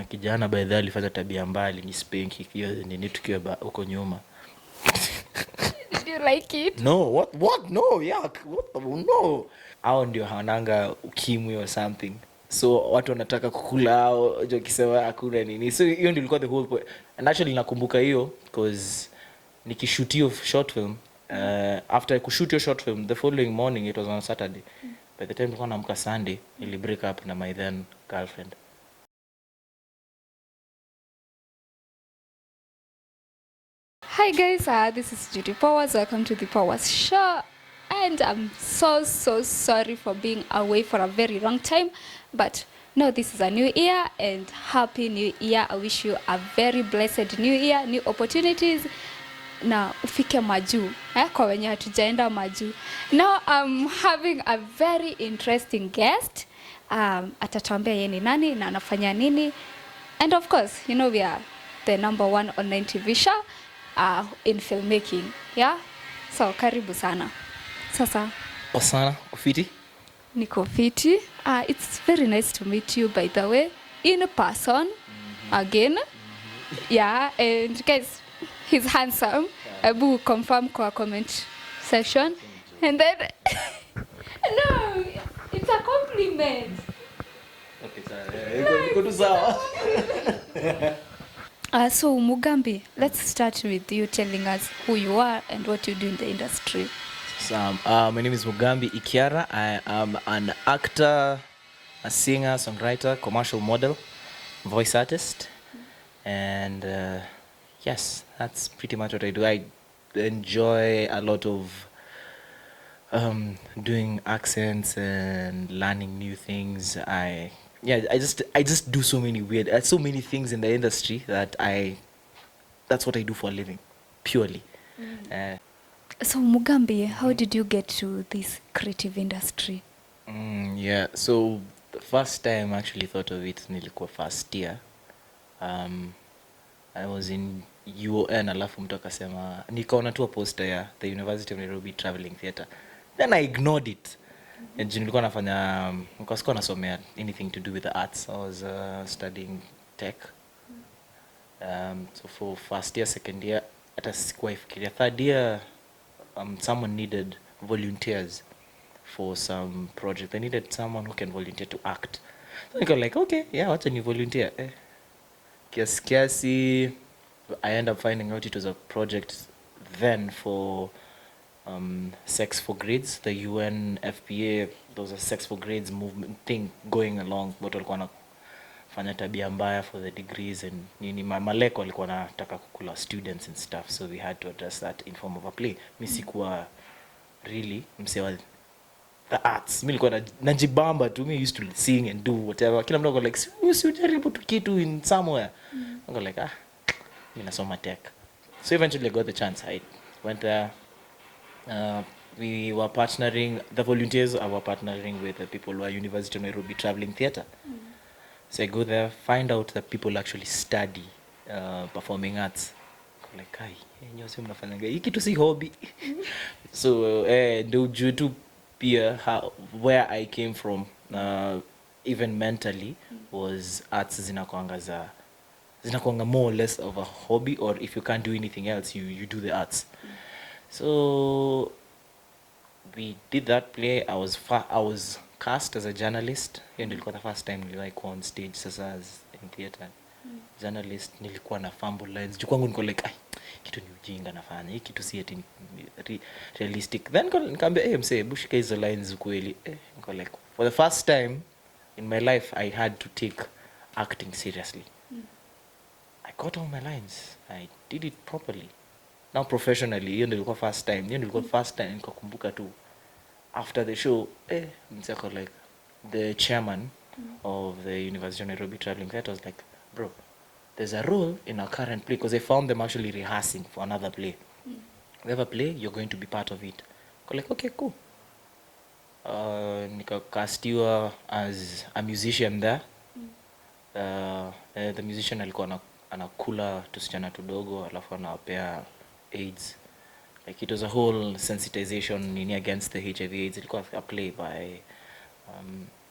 na kijana by the way alifanya tabia mbali ni spanky hiyo nini tukiwa huko nyuma. Did you like it? No, what no, yuck, what no. Hao ndio hawananga ukimwi or something, so watu wanataka kukula hao jo kisema hakuna nini, so hiyo ndio ilikuwa the whole point. And actually nakumbuka hiyo because nikishoot hiyo short film, after kushoot hiyo short film the following morning, it was on Saturday, by the time nilikuwa naamka Sunday nili break up na my then girlfriend. Hi guys, this is Judy Powers. Welcome to the Powers Show. And I'm so sorry for being away for a very long time. But no, this is a new year and happy new year. I wish you a very blessed new year, new opportunities. Na ufike majuu, kwa wenye hatujaenda majuu. Now I'm having a very interesting guest. Atatuambia yeye ni nani na anafanya nini. And of course, you know we are the #1 online TV show in filmmaking. Yeah? So karibu sana. Sasa Sana kufiti? Niko fiti. It's very nice to meet you by the way in person again. Yeah, and guys, he's handsome. Abu confirm kwa comment section. And then no, it's a compliment. Okay, sorry. Niko tu sawa. So Mugambi, let's start with you telling us who you are and what you do in the industry. So, my name is Mugambi Ikiara. I am an actor, a singer, songwriter, commercial model, voice artist, and yes, that's pretty much what I do. I enjoy a lot of doing accents and learning new things. I just do so many things in the industry that that's what I do for a living, purely. So Mugambi, how did you get to this creative industry? Yeah, so the first time I actually thought of it nilikuwa first year. I was in UON, alafu mtu akasema nikaona tu poster ya the University of Nairobi Traveling Theatre. Then I ignored it. And nilikuwa nafanya nilikuwa nasomea anything to do with the arts. I was studying tech. So for first year, second year, hata sikuwa ifikiria. Third year, someone needed volunteers for some project. They needed someone who can volunteer to act. So I got like, okay, yeah, wacha ni volunteer. Kiasi, I ended up finding out it was a project then for Sex for Grades, the UN FPA. There was a Sex for Grades movement thing going along, but walikuwa wanafanya tabia mbaya for the degrees and nini maleko walikuwa wanataka kukula students and stuff, so we had to address that in form of a play. Mimi sikuwa really msewa the arts, mimi nilikuwa najibamba tu. Mimi used to sing and do whatever. Kila mtu alikuwa like usijaribu tu kitu in somewhere. I got like mimi nasoma tech. So eventually I got the chance. I went there. We were partnering, the volunteers were partnering with the people who are University of Nairobi Traveling Theatre. So I go there, find out that people actually study performing arts. Like, kai, nyosi mnafanyanga hiki tu si hobby. So ndio juu tu pia where I came from, even mentally, was arts zinakuanga more or less of a hobby, or if you can't do anything else, you do the arts. So we did that play. I was cast as a journalist. Hiyo nilikuwa the first time niliwahi kuwa on stage sasa in theater. Journalist, nilikuwa na fumble lines. Juu kwangu niko like kitu ni ujinga nafanya. Hii kitu si eti realistic. Then nikamwambia msee bushika hizo lines kweli. Niko like for the first time in my life I had to take acting seriously. I got all my lines. I did it properly. Now professionally, hiyo nilikuwa first time. Nikakumbuka tu after the show, mseko like the chairman of the University of Nairobi Traveling Theatre was like, bro, there's a role in our current play, because they found them actually rehearsing for another play. We have a play, you're going to be part of it. I like, okay, cool. Nikacastiwa as a musician there. The musician alikuwa anakula tusichana tudogo alafu anawapea AIDS. Like it was a whole sensitization against the HIV AIDS. It was a play by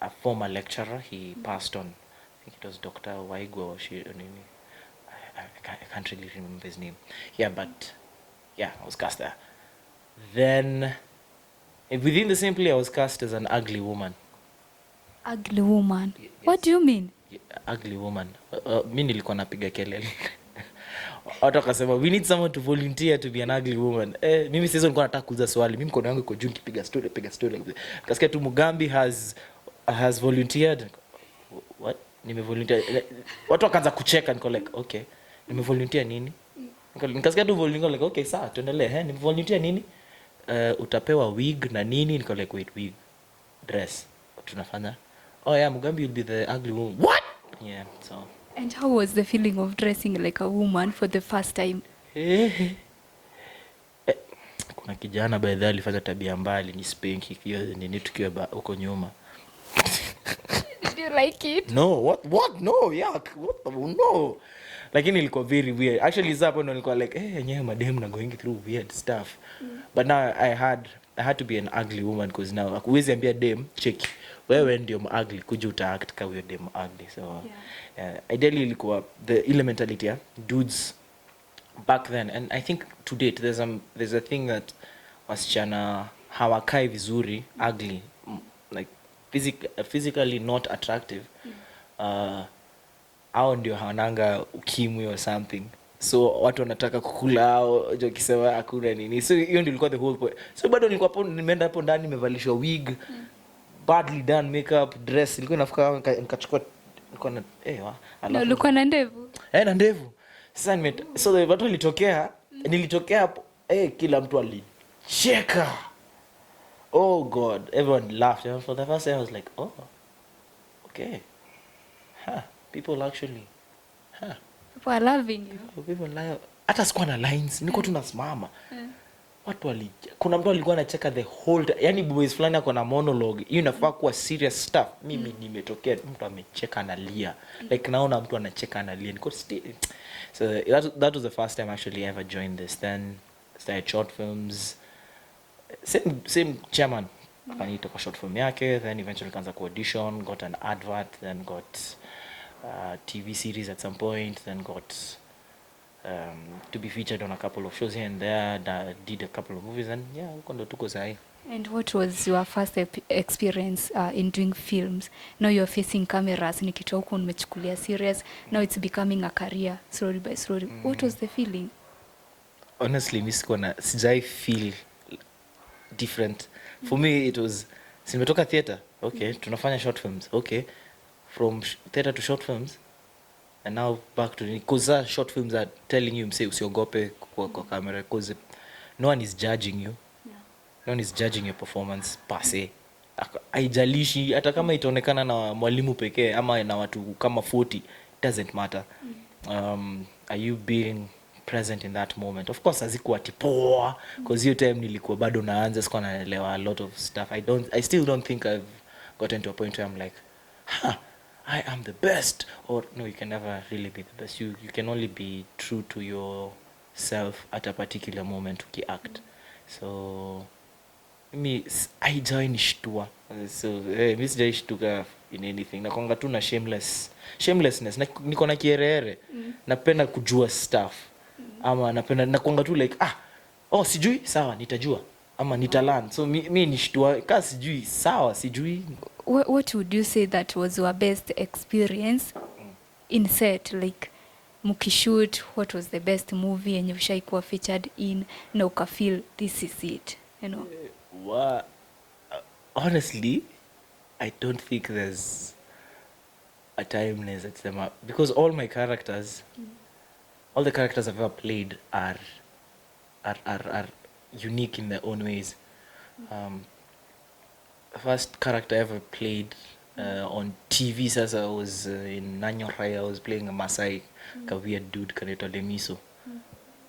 a former lecturer. He passed on think it was Dr. Waigwa or nini. I can't really remember his name. Yeah, but yeah, I was cast there. Then within the same play, I was cast as an ugly woman. Ugly woman. Yes. What do you mean? Ugly woman. Mi nilikuwa napiga kelele. Watu wakasema we need someone to volunteer to be an ugly woman. Mimi sasa nilikuwa nataka kuuza swali. Mimi mkono wangu iko juu nikipiga story. Kasikia tu Mugambi has volunteered. What? Nimevolunteer. Watu wakaanza kucheka, niko like okay. Nimevolunteer nini? Nikasikia tu volunteer, like okay, sawa tuendelee. Nimevolunteer nini? Utapewa wig na nini? Niko like wait, wig, dress. Tunafanya. Oh yeah, Mugambi will be the ugly woman. What? Yeah, so. And how was the feeling of dressing like a woman for the first time? Kuna kijana by the way alifanya tabia mbali ni spank hiyo nini tukiwa huko nyuma. Did you like it? No, what? No, yeah, no. Lakini ilikuwa very weird. Actually zapo ndo nilikuwa like yenyewe madem na going through weird stuff. But now I had to be an ugly woman because now huwezi ambia dem check wewe ndio ugly kuja utaact kama wewe dem ugly. So ideally ilikuwa the mentality ya dudes back then, and I think to date there's a thing that wasichana hawakai vizuri ugly, like physically not attractive. Hao ndio hawananga ukimwi or something, so watu wanataka kukula hao jo kisema hakuna nini. So hiyo ndio ilikuwa the whole point. So bado nilikuwa hapo, nimeenda hapo ndani nimevalishwa wig, badly done makeup, dress ilikuwa inafuka, nikachukua nilikuwa na alafu ulikuwa na ndevu na ndevu. Sasa so watu nilitokea hapo kila mtu alicheka. Oh God, everyone laughed. And for the first time I was like, oh, okay. People actually, people are loving you. People like, hata sikuwa na lines, niko tu nasimama. Watu kuna mtu alikuwa anacheka the whole time. Yani boys fulani ako na monologue. Hiyo inafaa kuwa serious stuff. Mimi nimetokea mtu amecheka analia. Like naona mtu anacheka analia. Niko so that was the first time actually I ever joined this. Then started short films. Same chairman. Akaniita kwa short film yake. Then eventually kaanza ku audition, got an advert, then got TV series at some point, then got to be featured on a couple of shows here and there, did a couple of movies, and yeah, huko ndo tuko sahi. And what was your first experience in doing films? Now you're facing cameras, ni kitu huko umechukulia serious, now it's becoming a career slowly by slowly. What was the feeling? Honestly, sijai feel different. For me it was, nimetoka theater, okay, tunafanya short films, okay, from theater to short films, and now back to, because short films are telling you msee usiogope kwa camera, because no one is judging you. No one is judging your performance per se. Haijalishi hata kama itaonekana na mwalimu pekee ama na watu kama 40, it doesn't matter. Are you being present in that moment? Of course hazikuwa tipoa, because hiyo time nilikuwa bado naanza, sikuwa naelewa a lot of stuff. I still don't think I've gotten to a point where I'm like, I am the best. Or no, you can never really be the best. You can only be true to yourself at a particular moment ukiact. So mimi haijainishtua. So mimi sijaishtuka in anything. Nakonga tu na shamelessness. Niko na kierere. Napenda kujua stuff. Ama napenda nakonga tu like sijui sawa nitajua ama nitalan. So mimi nishtua kama sijui sawa sijui. What would you say that was your best experience in set, like mukishoot? What was the best movie and you've shaikuwa featured in na uka feel this is it, you know? Honestly, I don't think there's a timeless at them, because all my characters, all the characters I've ever played are unique in their own ways. First character I ever played on TV, sasa I was in Nanyorai. I was playing a Masai, a weird dude kanaitwa Lemiso.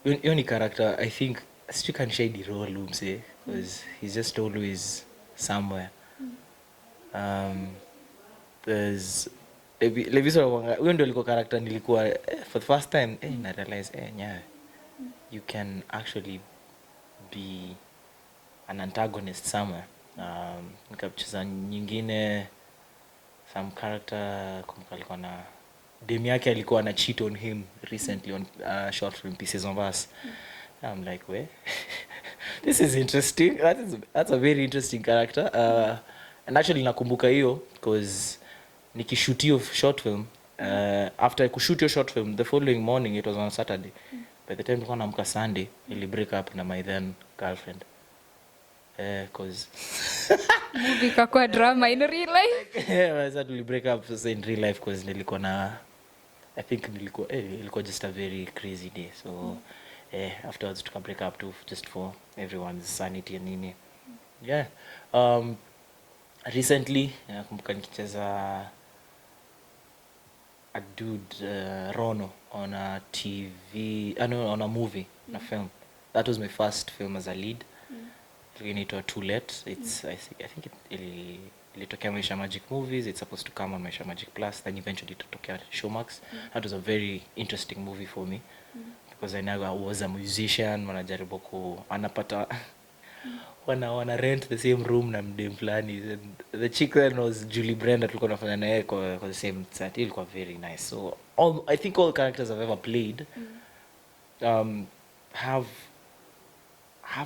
Hiyo ni character I think sijui can shade the role umse, because he's just always somewhere. There's Lemiso, huyo ndio alikuwa character nilikuwa for the first time na realize you can actually be an antagonist somewhere. Nikacheza nyingine some character kumbuka alikuwa na dem yake alikuwa na cheat on him recently on short film Pieces of Us. I'm like, where? This is interesting. That's a very interesting character. And actually nakumbuka hiyo because nikishoot hiyo short film, after kushoot hiyo short film the following morning, it was on Saturday. By the time nilikuwa naamka Sunday, nili break up na my then girlfriend. Cause Movie kakua drama in real life. yeah, I we break up in real life because nilikuwa na, I think ilikuwa just a very crazy day. So afterwards tuka break up too, just for everyone's sanity and nini. Yeah. Recently nakumbuka nikicheza a dude Rono on a TV, on a movie, on a film. That was my first film as a lead. Inaitwa Too Late. It's I think ilitokea Maisha Magic Movies. It's supposed to come on Maisha Magic Plus, then eventually itotokea Showmax. That was a very interesting movie for me because I know I was a musician. Wanajaribu anapata wana rent the same room na mdem fulani, and the chick then was Julie Brenda, tulikuwa tunafanya naye kwa the same set. Ilikuwa very nice. So I think all characters I've ever played have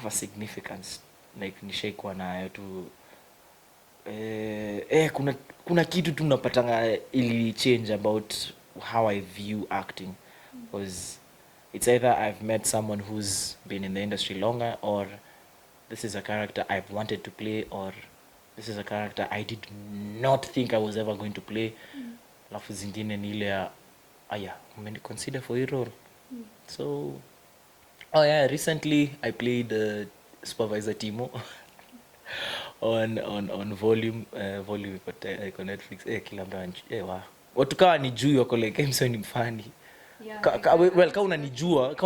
a significance. Like nishaikuwa nayo tu kuna kitu tu napatanga ili change about how I view acting, because it's either I've met someone who's been in the industry longer, or this is a character I've wanted to play, or this is a character I did not think I was ever going to play. Alafu zingine ni ile aya umeni consider for your role. So recently I played Supervisor Timo on Volume iko Netflix. Kila mtu watu kawa ni juu yako like msanii ni mfani. Well, kama unanijua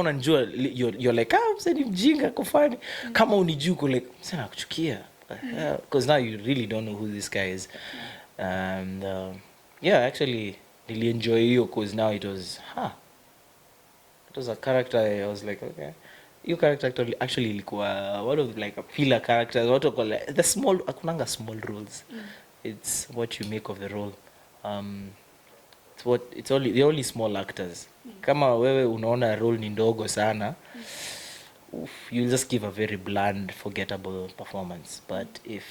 you're like msanii mjinga kwa fani. Kama unijui uko like msanii nakuchukia. Because now you really don't know who this guy is. And actually really enjoy hiyo because now it was a character I was like, okay, your character actually ilikuwa one of like a filler characters. What call like the small akunanga small roles. It's what you make of the role. It's only small actors. Kama wewe unaona role ni ndogo sana, you'll just give a very bland, forgettable performance. But if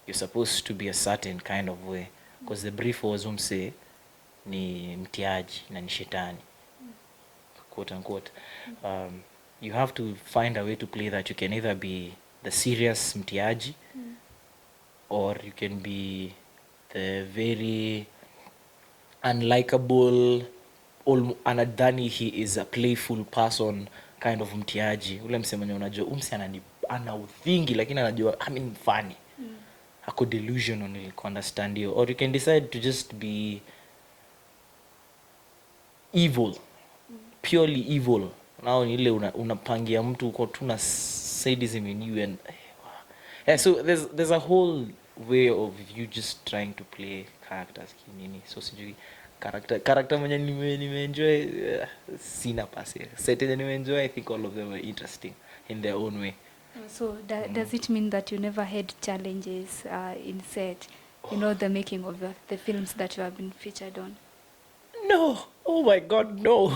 you're supposed to be a certain kind of way, because the brief was say ni mtiaji na ni shetani, quote unquote, you have to find a way to play that. You can either be the serious mtiaji, or you can be the very unlikable, anadhani he is a playful person kind of mtiaji. Ule mse mwenye unajua umse ana uthingi lakini anajua funny. Ako delusional ili understand you. Or you can decide to just be evil, purely evil. Now ile unapangia mtu uko tuna sadism in you, and so there's a whole way of you just trying to play characters kinini. So sijui character mwenye nimeenjoy sina pasi. Set yenye nimeenjoy, I think all of them were interesting in their own way. So does it mean that you never had challenges in set, the making of the films that you have been featured on? No. Oh my God, no.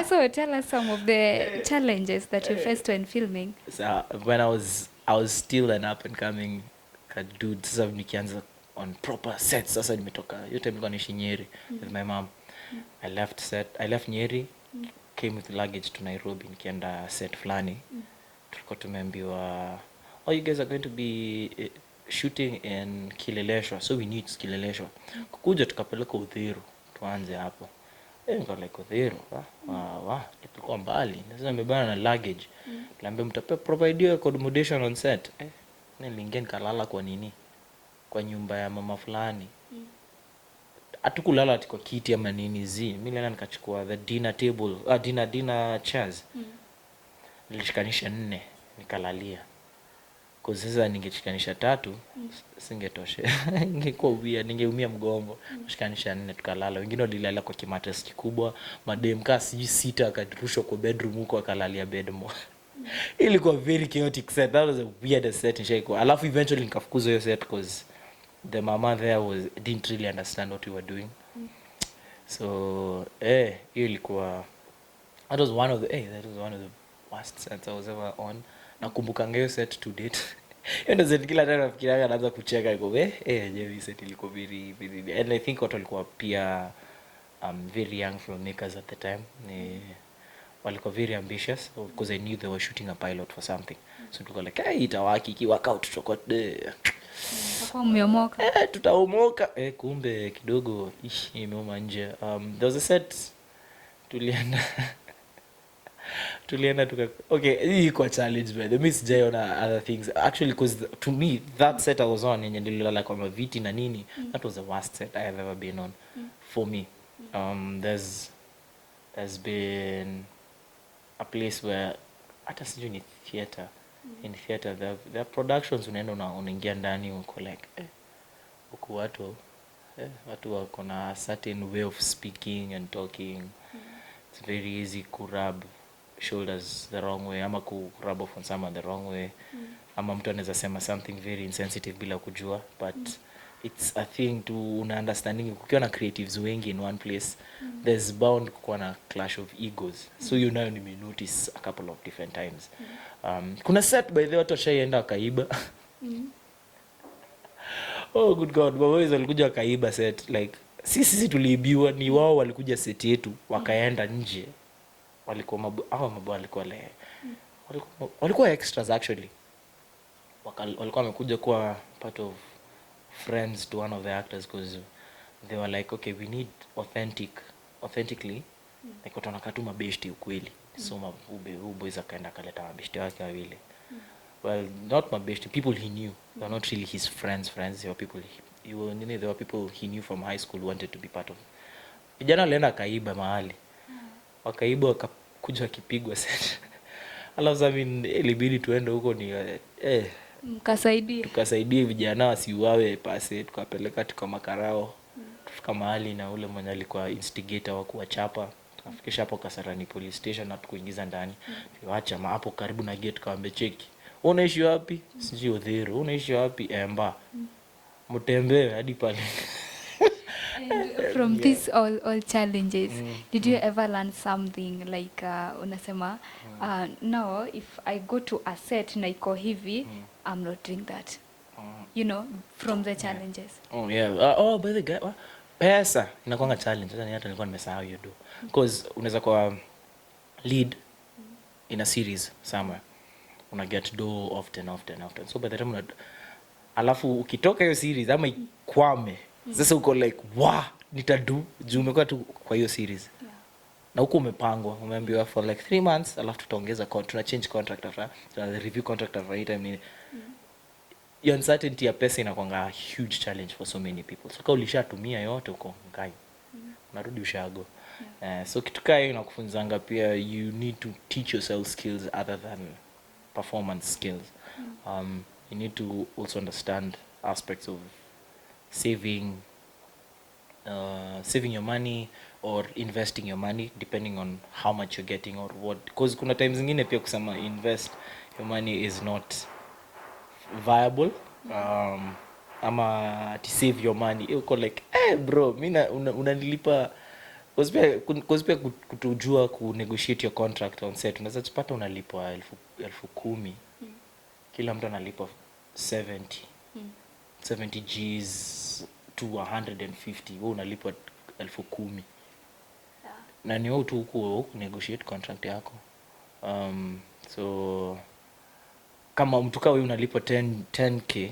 So tell us some of the challenges that you faced when filming. So when I was still an up and coming dude, sasa nikianza on proper sets, sasa nimetoka yote nilikuwa nishi Nyeri with my mom. I left Nyeri, came with luggage to Nairobi nikienda set flani. Tulikuwa tumeambiwa, you guys are going to be shooting in Kileleshwa, so we need Kileleshwa. Kukuja tukapeleka Uthiru, tuanze hapo. Niko like Uthiru, tulikuwa mbali. Sasa nimebana na luggage. Niambia mtape provide accommodation on set. Niliingia nikalala kwa nini? Kwa nyumba ya mama fulani. Hatukulala kwa kiti ama nini mimi nilienda nikachukua the dinner table, dinner chairs. Nilishikanisha 4 nikalalia. Kwa sasa ningechikanisha 3 singetosha. Ingekuwa weird, ningeumia mgongo. Nishikanisha 4 tukalala. Wengine walilala kwa kimatress kikubwa, madem kasi 6 akarushwa kwa bedroom huko akalalia bedmo. Ilikuwa very chaotic set. That was a weird set nishaikuwa. Alafu eventually nikafukuzwa hiyo set because the mama there didn't really understand what we were doing. So hiyo ilikuwa that was one of the worst sets I was ever on. Nakumbukanga hiyo set to date. Hiyo ndio set kila time nafikirianga naanza kucheka iko je set ilikuwa very and I think watu walikuwa pia very young filmmakers at the time. Walikuwa very ambitious because I knew they were shooting a pilot for something. So tulikuwa like itawaki kiwaka out tutakuwa kwa mmeomoka tutaomoka kumbe kidogo imeoma nje. There was a set tulienda okay, hii kwa challenge by the miss Jay on other things actually, because to me that set I was on yenye nililala kwa maviti na nini, that was the worst set I have ever been on for me. There's been a place where hata sijui ni theater. In theater there are productions unaenda unaingia ndani uko like huku watu wako na a certain way of speaking and talking. It's very easy to rub shoulders the wrong way ama ku rub off on someone the wrong way. Ama mtu anaweza sema something very insensitive bila kujua, but it's a thing to una understanding ukiwa na creatives wengi in one place. There's bound kuwa na clash of egos. So you know nime notice a couple of different times. Kuna set by the way watu washaenda wakaiba. Oh good god, boys walikuja wakaiba set like sisi tuliibiwa, ni wao walikuja set yetu wakaenda nje. Walikuwa walikuwa extras actually. Walikuwa wamekuja kuwa part of friends to one of the actors because they were like okay, we need authentically like watu wanakatu mabeshti ukweli. So boys akaenda kaleta mabeshti wake wawili. Well, not mabeshti, people he knew. They were not really his friends. They were people they were people he knew from high school, wanted to be part of. Vijana walienda kaiba mahali. Wakaiba wakakuja wakipigwa set. Alafu sasa ilibidi tuende huko ni tukasaidie vijana wasiuawe pase, tukapeleka makarao. Tufika mahali na ule mwenye alikuwa instigator wa kuwachapa. Tukafikisha hapo Kasarani police station na tukuingiza ndani. Tuliwaacha hapo karibu na gate kaambe cheki. Unaishi wapi? Siji Odhero. Unaishi wapi? Emba. Mtembee hadi pale. And from these all challenges, did you ever learn something like unasema no, if I go to a set na iko hivi, I'm not doing that. You know, from the challenges. Oh yeah. By the guy, pesa inakuanga challenge. Hata nilikuwa nimesahau hiyo do. Because unaweza kwa lead in a series somewhere. Una get do often. So by the time alafu ukitoka hiyo series ama ikwame, sasa uko like nitadu juu umekuwa tu kwa hiyo series. Na huko umepangwa, umeambiwa for like 3 months, alafu tutaongeza tuna change contract after, tuna review contract after any time. Your uncertainty ya pesa inakuanga a huge challenge for so many people. So kama ulishatumia yote uko ngai, unarudi ushago. So kitu kama hiyo inakufunzanga pia, you need to teach yourself skills other than performance skills. You need to also understand aspects of saving your money or investing your money depending on how much you're getting or what, because kuna times zingine pia kusema invest your money is not viable. Ama to save your money uko like bro mimi unanilipa cause pia kutujua ku negotiate your contract on set. Unaweza kupata unalipwa 10,000. Kila mtu analipa 70 Gs to 150. Wewe unalipwa 10,000. Na ni wewe tu huko negotiate contract yako. So kama mtu kama wewe unalipwa 10k,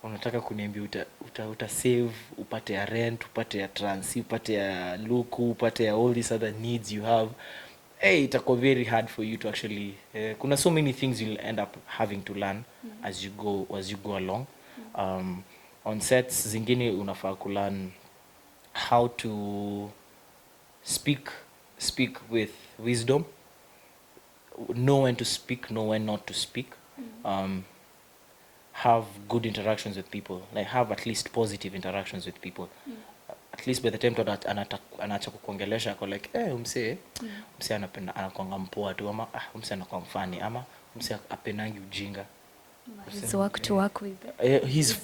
unataka kuniambia uta save, upate ya rent, upate ya trans, upate ya luku, upate ya all these other needs you have. Itakuwa very hard for you to actually kuna so many things you'll end up having to learn as you go along. On sets zingine unafaa ku learn how to speak with wisdom, know when to speak, know when not to speak. Have good interactions with people, like have at least positive interactions with people. At least by the time anaacha kukuongelesha ako like umse anapenda anakuanga mpoa tu, ama umse anakuwa mfani, ama umse apenangi ujinga. His work to work with. He's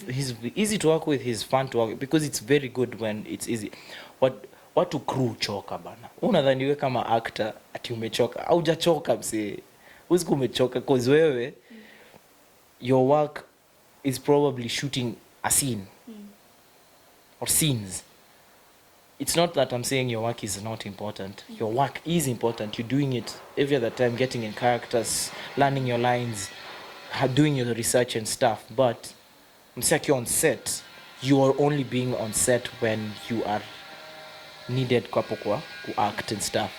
easy to work with, he's fun to work with, because it's very good when it's easy. Watu crew choka bana. Unadhani wewe kama actor ati umechoka? Haujachoka msee. Usiku umechoka cause wewe your work is probably shooting a scene or scenes. It's not that I'm saying your work is not important. Your work is important. You're doing it every other time, getting in characters, learning your lines, doing your research and stuff. But msaki on set, you are only being on set when you are needed kwa act and stuff.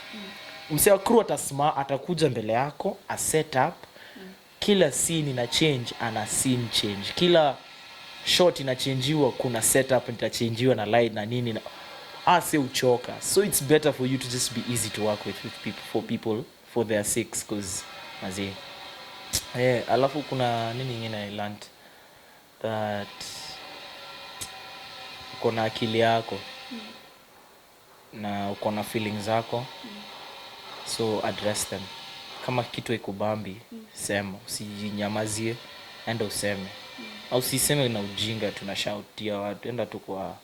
Msee wa crew atakuja mbele yako, a set up, kila scene ina change, ana scene change. Kila shot inachangiwa, kuna setup itachangiwa na light na nini na ase uchoka. So it's better for you to just be easy to work with people for their sakes, cause mazi alafu kuna nini nyingine I learned that uko na akili yako na uko na feelings zako, so address them. Kama kitu ikubambi sema, usinyamazie, enda useme. Au usiseme na ujinga tunashautia watu, enda tu kwa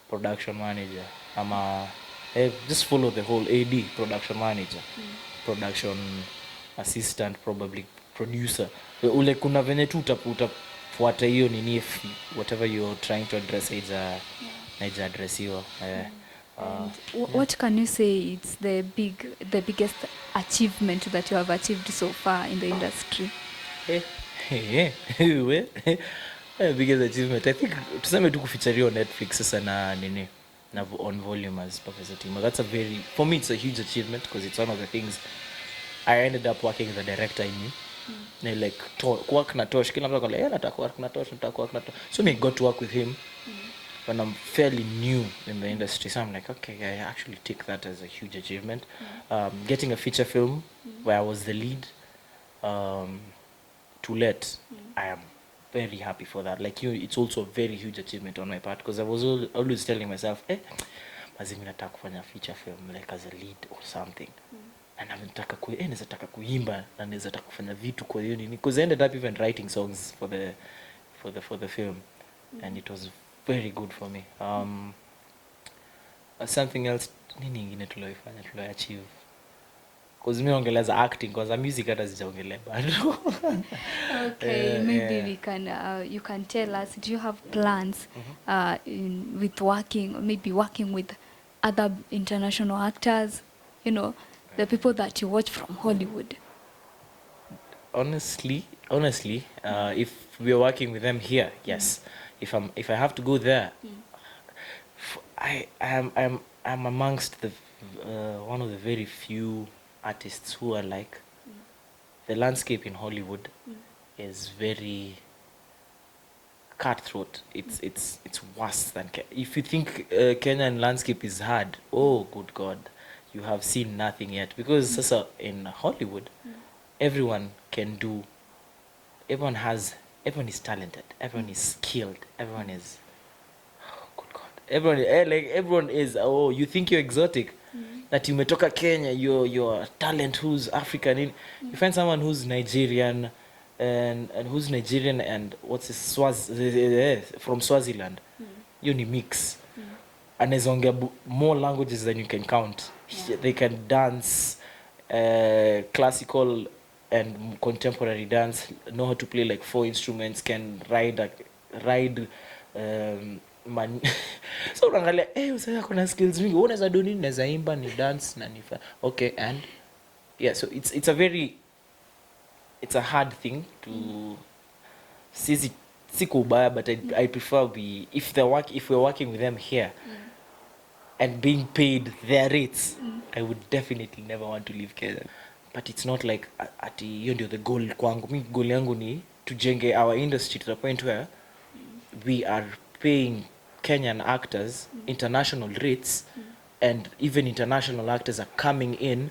production manager ama just follow the whole AD, production manager, production assistant, probably producer. Ule kuna venye tu utafuata hiyo nini, if whatever you're trying to address is address hiyo. What can you say it's the biggest achievement that you have achieved so far in the industry? Biggest achievement, I think tuseme tu kufichario Netflix sasa na nini na on volume as Professor Timo. That's for me it's a huge achievement, because it's one of the things I ended up working with the director in me. Like work na Tosh, kila mtu akala nataka work na Tosh, so me got to work with him when I'm fairly new in the industry. So I'm like, okay, I actually take that as a huge achievement. Getting a feature film where I was the lead, to let, I am very happy for that. Like it's also a very huge achievement on my part, because I was always telling myself, mazimi nataka kufanya feature film like as a lead or something. And nataka nataka kuimba na nataka kufanya vitu kwa hiyo nini, because I ended up even writing songs for the film, and it was very good for me. Something else nini ingine tulioifanya achieve, because me ongeleza acting, because music hata sijaongelea bado. Okay, maybe we can you can tell us, do you have plans with working with other international actors, the people that you watch from Hollywood? Honestly, if we are working with them here, yes. If I have to go there, I'm amongst the one of the very few artists who are like, the landscape in Hollywood is very cutthroat. It's worse than if you think Kenyan landscape is hard. Oh, good God, you have seen nothing yet. Because sasa in Hollywood, everyone can do. Everyone is talented. Everyone is skilled. Everyone is. Oh, good God. Everyone is. Oh, you think you're exotic? That you umetoka Kenya, you're a talent who's African. You find someone who's Nigerian and what's his from Swaziland. You ni mix. And there's more languages than you can count. They can dance classical and contemporary dance, know how to play like 4 instruments, can ride so unaangalia usaya kuna skills mingi, unaweza do nini, naweza imba, ni dance na nifa. Okay, and yeah, so it's a hard thing to siku ubaya, but I prefer if we're working with them here and being paid their rates, I would definitely never want to leave Kenya. But it's not like ati hiyo ndio the goal kwangu. Mi goal yangu ni tujenge our industry to the point where we are paying Kenyan actors international rates, and even international actors are coming in.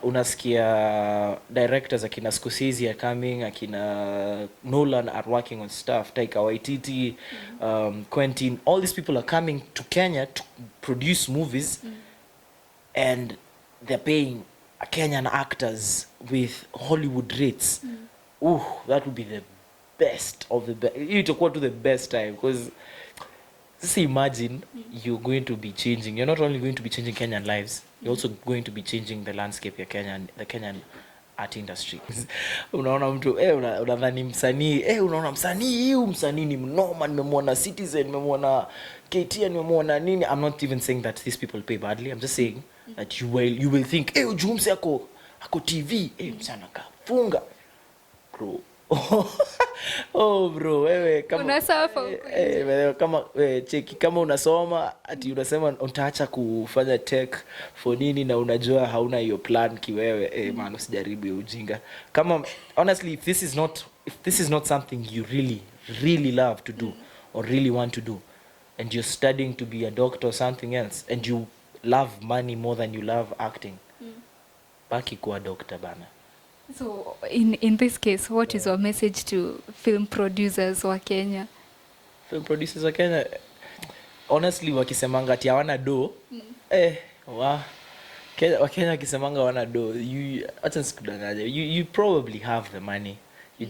Unasikia directors akina Scorsese are coming, akina Nolan are working on stuff, Taika Waititi, Quentin, all these people are coming to Kenya to produce movies, and they're paying Kenyan actors with Hollywood rates. Ooh, that would be the best of the best. You itakuwa to the best time, because just imagine you're going to be changing. You're not only going to be changing Kenyan lives, you're also going to be changing the landscape of the Kenyan art industry. Unaona mtu unadhani msanii unaona msanii msanii ni mnoma, nimemwona Citizen, nimemwona KTN, nimemwona nini. I'm not even saying that these people pay badly. I'm just saying that you will think ujumse ako TV msana kafunga bro. Oh bro, wewe kama Unasafa wewe kama cheki, kama unasoma ati unasema utaacha kufanya tech for nini na unajua hauna hiyo plan kiwewe, man usijaribu hiyo ujinga. Kama honestly, if this is not something you really love to do or really want to do, and you're studying to be a doctor or something else, and you love money more than you love acting, baki kuwa doctor bana. So in this case, what is your message to film producers wa Kenya? Film producers wa Kenya, honestly, wakisemanga ati hawana do, Wakenya wakisemanga hawana do, acha sikudanganya, you probably have the money. We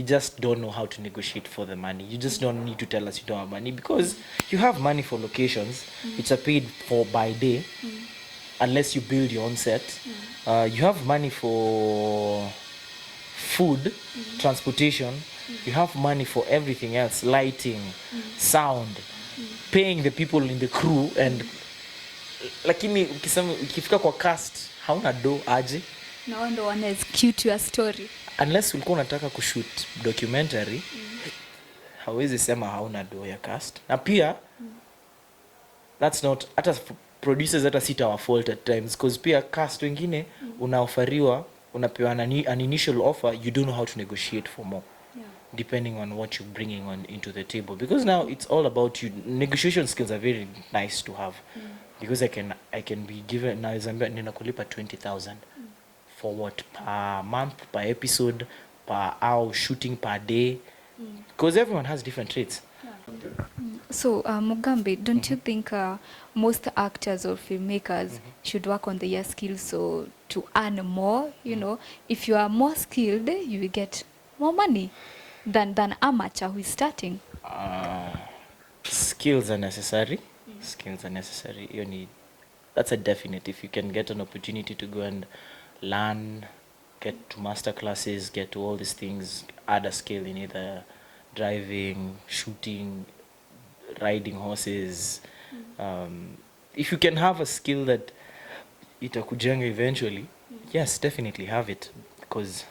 just don't know how to negotiate for the money. You just don't need to tell us you don't have money, because you have money for locations which are paid for by day, unless you build your own set. You have money for food, transportation. You have money for everything else, lighting, sound, paying the people in the crew, and lakini ukifika kwa cast hauna do aje. No one wanna execute your story. Unless ulikuwa unataka kushoot documentary, hawezi sema hauna do ya cast. Na pia that's not hata producers hata sita wa fault at times, because pia cast wengine unaoferiwa, unapewa an initial offer, you don't know how to negotiate for more, depending on what you're bringing on into the table, because now it's all about you. Negotiation skills are very nice to have, because I can be given now Zambia ninakulipa 20,000 for what, per month, per episode, per hour shooting, per day, because everyone has different rates. So Mugambi, don't you think most actors or filmmakers should work on their skills so to earn more? You know, if you are more skilled, you will get more money than amateur who is starting. Skills are necessary. Skills are necessary. That's a definite. If you can get an opportunity to go and learn, get to master classes, get to all these things, add a skill in either driving, shooting, riding horses. If you can have a skill that itakujenga eventually, yes, definitely have it, because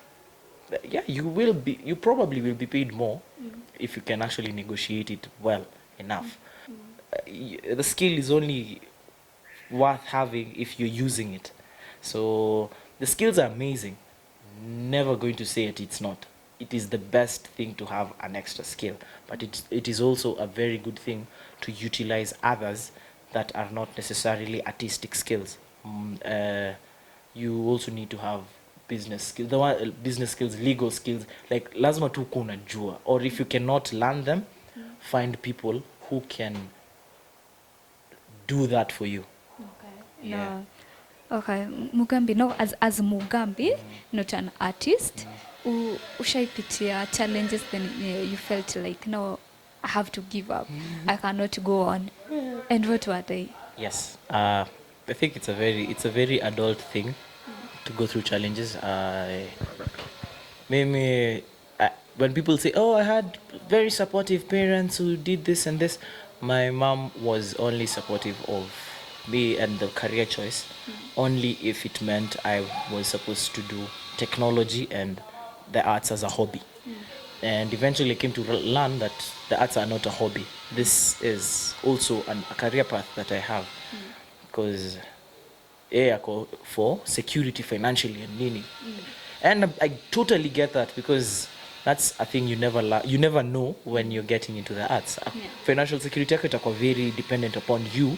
you probably will be paid more if you can actually negotiate it well enough. The skill is only worth having if you're using it. So the skills are amazing. Never going to say it's not. It is the best thing to have an extra skill, but it is also a very good thing to utilize others that are not necessarily artistic skills. You also need to have business skills, legal skills, like lazima tu kuna jua, or if you cannot learn them, find people who can do that for you. Okay. Yeah. No. Okay, Mugambi, no, as Mugambi, not an artist, ushaipitia challenges, then you felt like, no, I have to give up, I cannot go on, and what were they? Yes, I think it's a very adult thing to go through challenges. When people say, oh, I had very supportive parents who did this and this, my mom was only supportive of me and the career choice only if it meant I was supposed to do technology and the arts as a hobby. And eventually I came to learn that the arts are not a hobby. This is also a career path that I have, because for security financially and nini. And I totally get that, because that's a thing you never know when you're getting into the arts. Financial security yako itakuwa very dependent upon you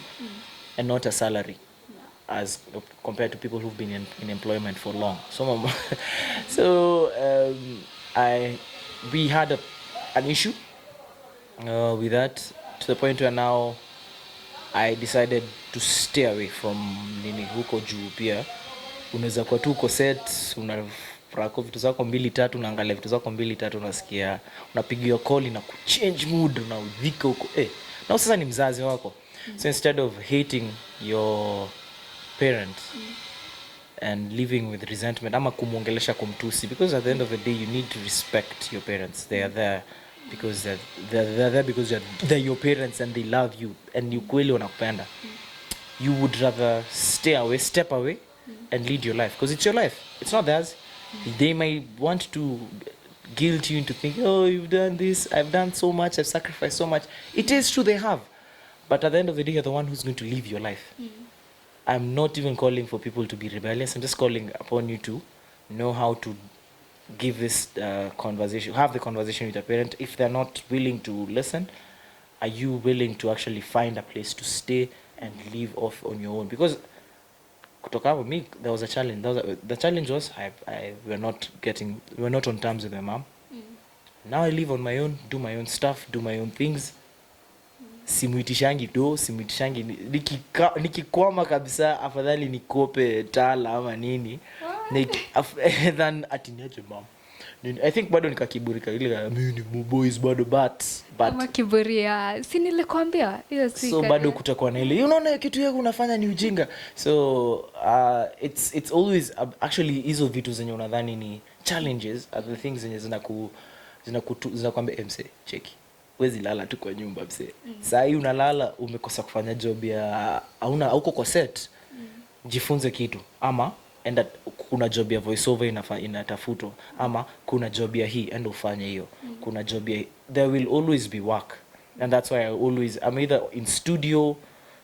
and not a salary, as compared to people who've been in employment for long. We had an issue with that, to the point where now I decided to stay away from nini huko juu. Pia unaweza kuwa tu uko set, prako vitu zako 2-3 unaangalia vitu zako 2-3 unasikia unapigiwa call na kuchange mood na udhika huko na sasa ni mzazi wako. So instead of hating your parent and living with resentment ama kumuongelesha kumtusi, because at the end of the day you need to respect your parents. They are there because they're there because they're your parents and they love you and you kweli wanakupenda. You would rather step away and lead your life because it's your life, it's not theirs. They might want to guilt you into thinking, oh, you've done this, I've done so much, I've sacrificed so much. It is true, they have, but at the end of the day you're the one who's going to live your life. I'm not even calling for people to be rebellious. I'm just calling upon you to know how to give this conversation, have the conversation with your parent. If they're not willing to listen, are you willing to actually find a place to stay and live off on your own? Because kutoka hapo me, there was a challenge. The challenge was we're not on terms with my mom. Now I live on my own, do my own stuff, do my own things. Simuitishangi nikikwama kabisa, afadhali nikope tala ama nini than atiniaje mom. I think bado nikakiburika ile mimi ni boys bado but kama kiburia si nilikwambia hiyo si so bado kutakuwa na ile unaona kitu yako unafanya ni ujinga. So it's always actually hizo vitu zenye unadhani ni challenges are the things zenye zinakwambia MC cheki wezi lala tu kwa nyumba mse. Saa hii unalala umekosa kufanya job ya hauko kwa set. Jifunze kitu ama enda kuna job ya voice over inatafutwa ama kuna job ya hii enda ufanye hiyo. Kuna job ya there will always be work, and that's why I'm either in studio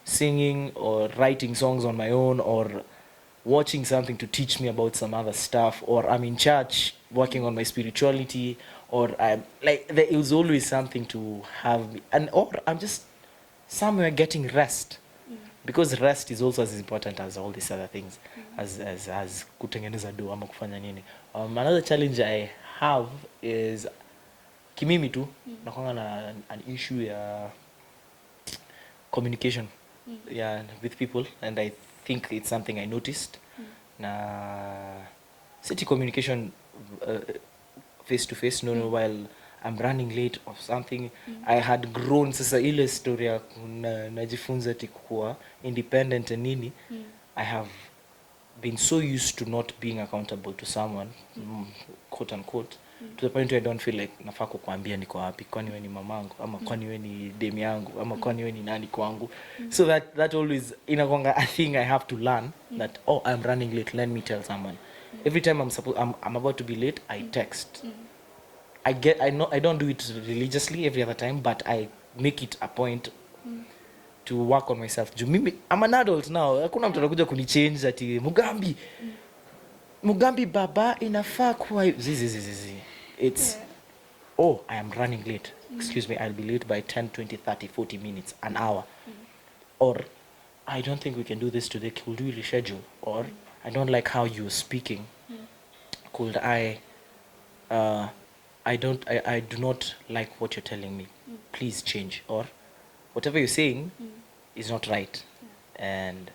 singing or writing songs on my own or watching something to teach me about some other stuff, or I'm in church working on my spirituality, or I'm like there is always something to have me, and or I'm just somewhere getting rest. Because rest is also as important as all these other things, as kutengeneza do ama kufanya nini. Another challenge I have is kimimi tu nakuanga na an issue ya communication with people, and I think it's something I noticed. Na city communication face to face, no, while I'm running late or something. I had grown sasa ile story ya najifunza kuwa independent and nini. I have been so used to not being accountable to someone, quote unquote, to the point where I don't feel like nafaa kukuambia niko wapi, kwani wewe ni mamangu ama kwani wewe ni demi yangu ama kwani wewe ni nani kwangu. So that always inagonga a thing I have to learn, that I'm running late, let me tell someone. Every time I'm about to be late, I text. I know I don't do it religiously every other time, but I make it a point to work on myself. Mimi I'm an adult now. Hakuna mtu anakuja kunichange ati Mugambi baba inafaa kuwa zizi. It's I am running late. Excuse me, I'll be late by 10, 20, 30, 40 minutes, an hour. Or I don't think we can do this today. Could we reschedule? Or I don't like how you're speaking. Could I do not like what you're telling me. Please change. Or whatever you're saying is not right. And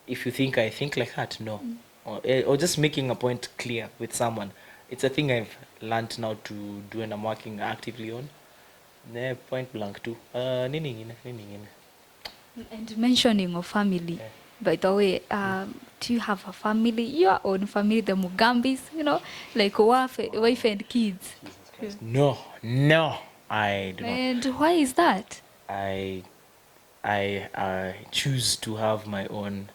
if you think I think like that, no. Or just making a point clear with someone. It's a thing I've learned now to do, and I'm working actively on. Point blank too. Nini ingine. And mentioning of family, by the way, do you have a family, your own family, the Mugambis, like wife and kids? No, I do not. And why is that? I choose to have my own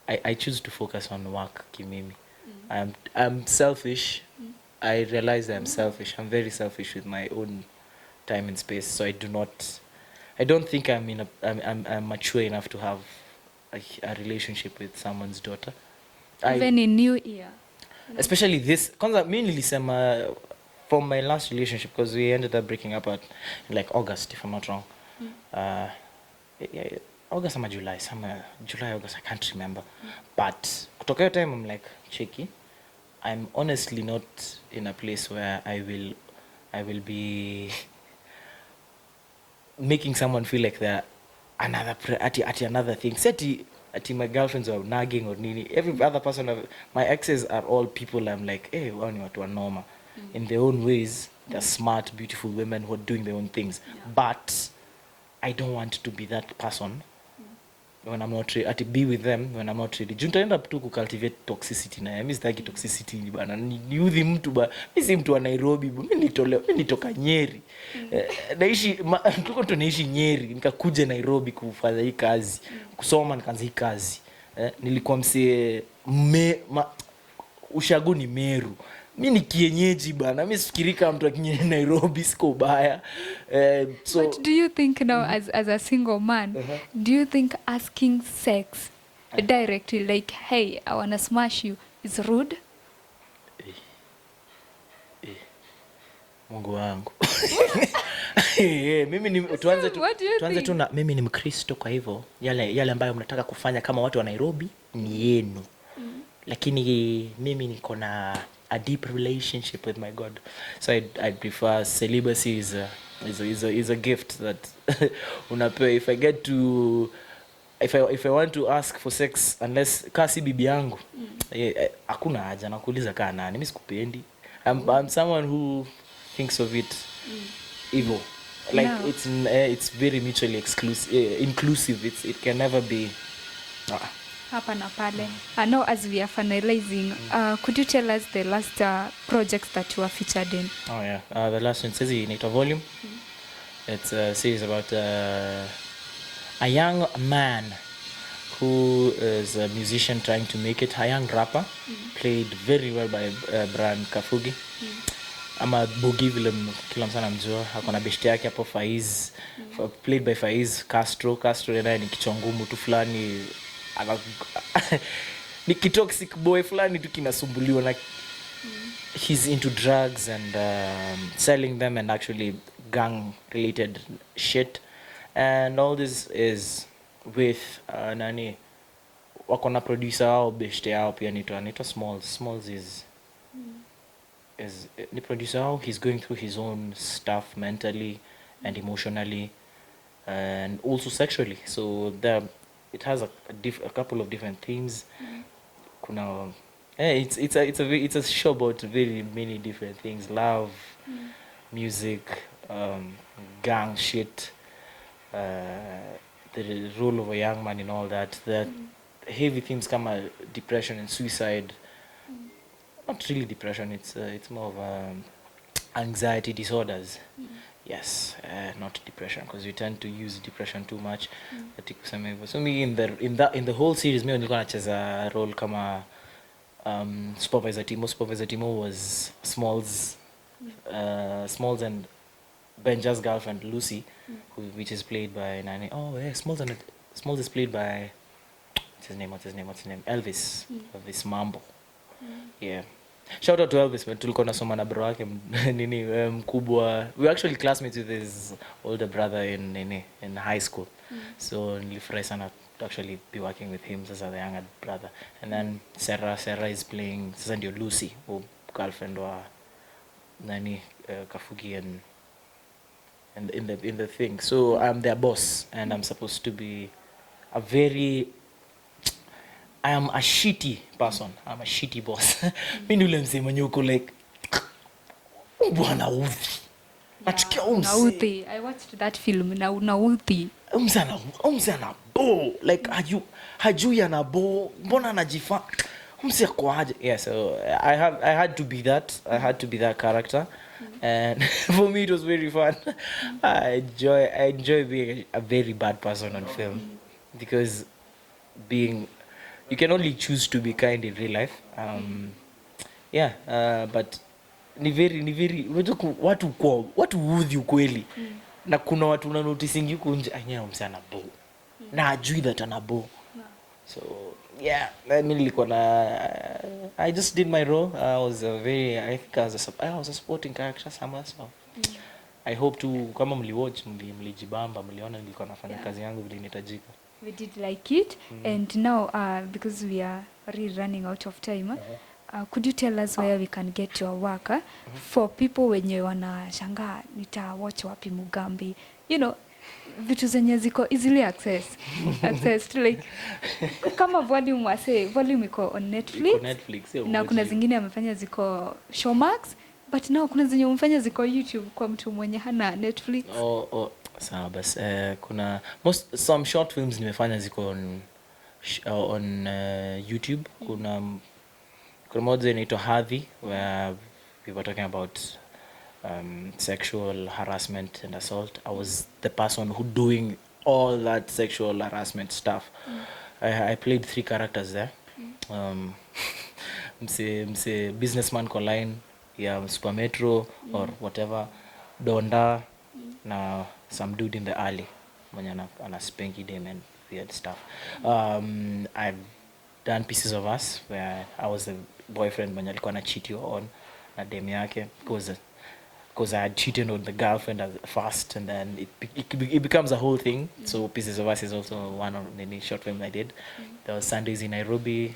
I choose to focus on work kimimi. I'm selfish. I realize I'm selfish. I'm very selfish with my own time and space, so I don't think I'm mature enough to have a relationship with someone's daughter. Even in New Year. Especially this, kwanza mimi nilisema from my last relationship, because we ended up breaking up in like August, if I'm not wrong. August or July, August, I can't remember. But kutoka hiyo time I'm like, checky, I'm honestly not in a place where I will be making someone feel like they're another thing. Seti ati my girlfriends are nagging or nini. Every other person, my exes are all people I'm like, hey, wao ni watu wa noma. In their own ways, they're smart, beautiful women who are doing their own things. But I don't want to be that person when I'm not ready, to be with them when I'm not ready. Junta end up tu cultivate toxicity na mimi sitaki toxicity bana. Niudhi mtu ba. Mimi si mtu wa Nairobi, mimi nitoka Nyeri. Naishi tuko tunaishi Nyeri, nikakuja Nairobi kufanya hii kazi, kusoma nikaanza hii kazi. Nilikuwa msee ushago ni Meru. Mimi ni kienyeji bana. Mimi sifikiri kama mtu akinyenya Nairobi siko baya. So what do you think now as a single man? Do you think asking sex directly, like, hey, I want to smash you, is rude? Mungu wangu. Mimi ni tuanze tu na mimi ni Mkristo, kwa hivyo yale ambayo mnataka kufanya kama watu wa Nairobi ni yenu. Lakini mimi niko na a deep relationship with my God, so I prefer celibacy is a gift that unapewa. If I get to if I want to ask for sex, unless kasi bibi yangu, hakuna haja nakuuliza kaa nani. Mimi sikupendi. I'm someone who thinks of it evil, like no. It's very mutually inclusive. It can never be hapa na pale. Now as we are finalizing, could you tell us the last projects that you are featured in? Oh yeah, the last one says inaitwa Volume. It's a series about a young man who is a musician trying to make it, a young rapper, played very well by Brian Kafugi. Ama Boogie vile kila mtu anamjua. Hakuna beshte yake hapo Faiz, played by Faiz Castro naye ni kichwa ngumu tu fulani. Ni kitoxic boy fulani tu kinasumbuliwa na he's into drugs and selling them and actually gang related shit, and all this is with nani wako na producer wao beshte yao pia anaitwa Smalls is the producer wao. He's going through his own stuff mentally and emotionally and also sexually, so it has a couple of different themes. Kuna it's a show about very many different things: love, music, gang shit, the role of a young man and all that. The heavy themes kama depression and suicide. Not really depression, it's more of anxiety disorders. Yes, not depression, because we tend to use depression too much. So me in the whole series, me nilikuwa nacheza role kama supervisor Timo. Supervisor Timo was Smalls and Benja's girlfriend Lucy, which is played by Nani. Oh yeah, Smalls is played by what's his name? Elvis Mambo. Yeah. Shout out to Elvis, but tulikuwa nasoma na bro wake nini mkubwa. We were actually classmates with his older brother in high school. So nilifurahi sana to actually be working with him as a younger brother. And then Sarah is playing sasa ndio Lucy, who girlfriend wa nani Kafugi and in the thing. So I'm their boss and I'm supposed to be I am a shitty person. I'm a shitty boss. Mimi ule msee mwenye uko like bwana udhi. Nachukia umse. I watched that film na unaudhi. Umsana bo. Like hajui ana bo. Mbona anajifa? Umse kwa aje. Yeah, so I had to be that. I had to be that character. And for me it was very fun. I enjoy being a very bad person on film, because you can only choose to be kind in real life. But ni very watu udhi ukweli. Na kuna watu na noticing yuko nje anya msana bo. Na ajui that ana bo. So yeah, mimi nilikuwa I just did my role. I was I was a supporting character somewhere, so I hope to kama mliwatch mlijibamba, mliona nilikuwa nafanya kazi yangu vile inahitajika. We did like it. And now because we are really running out of time, could you tell us where we can get your work for people wenye wanashangaa nitawatch wapi Mugambi, vitu zenye ziko easily accessed like kama volume iko on Netflix yeah, kuna zingine amefanya ziko Showmax, but now kuna zenye umefanya ziko YouTube kwa mtu mwenye hana Netflix. Sawa basi. Kuna some short films nimefanya ziko on YouTube. Kuna moja inaitwa Hadhi, where we were talking about sexual harassment and assault. I was the person who doing all that sexual harassment stuff. I played 3 characters there. Mse businessman kwa line ya Super Metro or whatever, Donda, na some dude in the alley mwenye ana spanky dem and weird stuff. I've done Pieces of Us where I was the boyfriend mwenye alikuwa na cheat on na dem yake because I had cheated on the girlfriend at first, and then it becomes a whole thing. So Pieces of Us is also one of the short film I did. There was Sundays in Nairobi,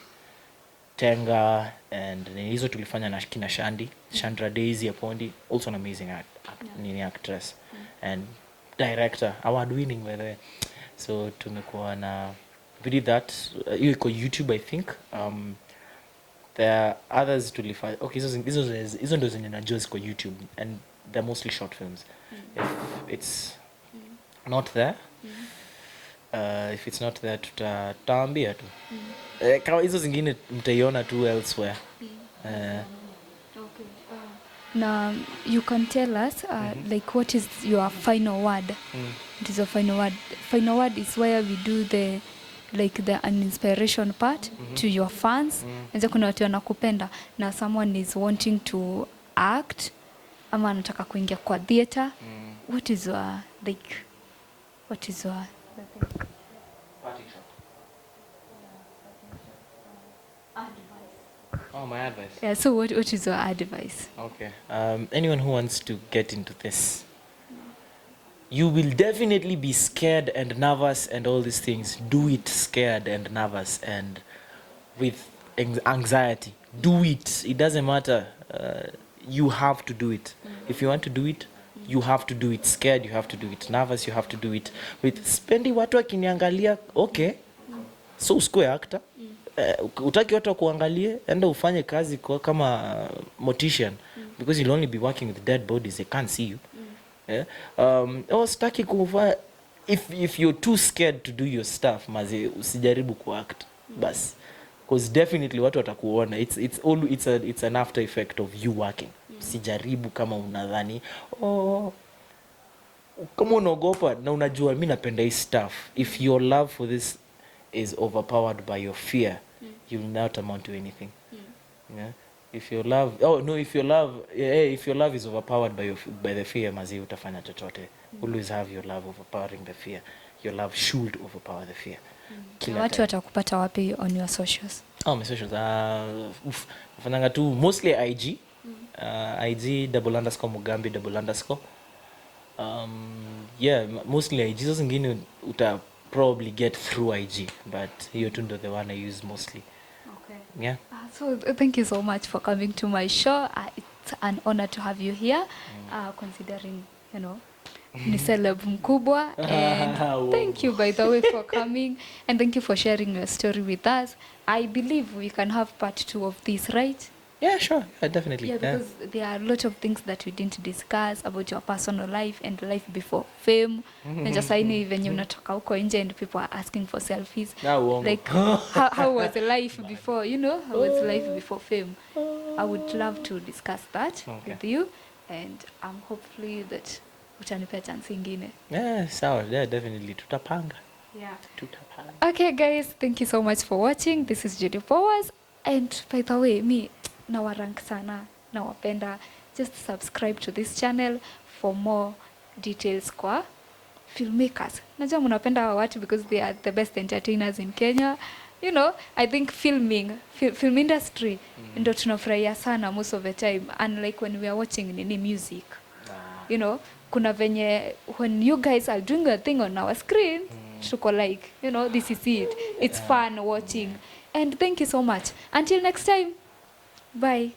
Tenga, and hizo tulifanya na kina Chandra Daisy Apondi, also an amazing actress and director, award winning by the way. So tumekuwa na we did that. You iko YouTube I think. There are others tulifanya. Okay, hizo ndo zenye najua ziko YouTube, and they're mostly short films. If it's not there, if it's not there tutaambia tu. Kama hizo zingine mtaiona tu elsewhere. Okay. Now you can tell us like what is your final word? What is your final word? Final word is where we do the an inspiration part to your fans. Nje kuna watu wanakupenda na someone is wanting to act ama anataka kuingia kwa theater. What is your Oh, my advice. Yeah, so what is your advice? Okay. Anyone who wants to get into this, you will definitely be scared and nervous and all these things. Do it scared and nervous and with anxiety. Do it. It doesn't matter. You have to do it. If you want to do it, you have to do it. Scared, you have to do it. Nervous, you have to do it. With spendi watu wakiniangalia, okay. So usikue actor. Utaki watu kuangalie, enda ufanye kazi kwa kama mortician, because you'll only be working with dead bodies, they can't see you. Sitaki kufanya. If you're too scared to do your stuff, mazi usijaribu kuact bas, because definitely watu watakuona. It's an after effect of you working. Sijaribu kama unadhani kama unaogopa na unajua mimi napenda hii stuff. If your love for this is overpowered by your fear, you'll not amount to anything. Yeah? If your love is overpowered by the fear, mazi utafanya chochote. Always have your love overpowering the fear. Your love should overpower the fear. Watu watakupata wapi on your socials? My socials nafanyanga tu mostly IG. IG _Mugambi _. Yeah, mostly IG. Hizo zingine uta probably get through IG, but hiyo tu ndo the one I use mostly. Okay. Yeah. So thank you so much for coming to my show. It's an honor to have you here, considering, ni celeb mkubwa, and thank you by the way for coming, and thank you for sharing your story with us. I believe we can have part 2 of this, right? Yeah, sure. Yeah, definitely. Yeah, because there are a lot of things that we didn't discuss about your personal life and life before fame. And just saini venye unatoka huko nje and people are asking for selfies. Like how was life before, how was life before fame? I would love to discuss that with you, and hopefully that utanipea chance ingine. Yeah, sawa. Yeah, definitely. Tutapanga. Yeah. Tutapanga. Okay guys, thank you so much for watching. This is Judy Powers, and by the way, me nawarank sana, nawapenda. Just subscribe to this channel for more details kwa filmmakers. Najua mnapenda hawa watu because they are the best entertainers in Kenya. I think film industry ndo tunafurahia sana most of the time, unlike when we are watching music. Kuna venye when you guys are doing a thing on our screen, tuko like, this is it. It's fun watching. And thank you so much. Until next time. Bye.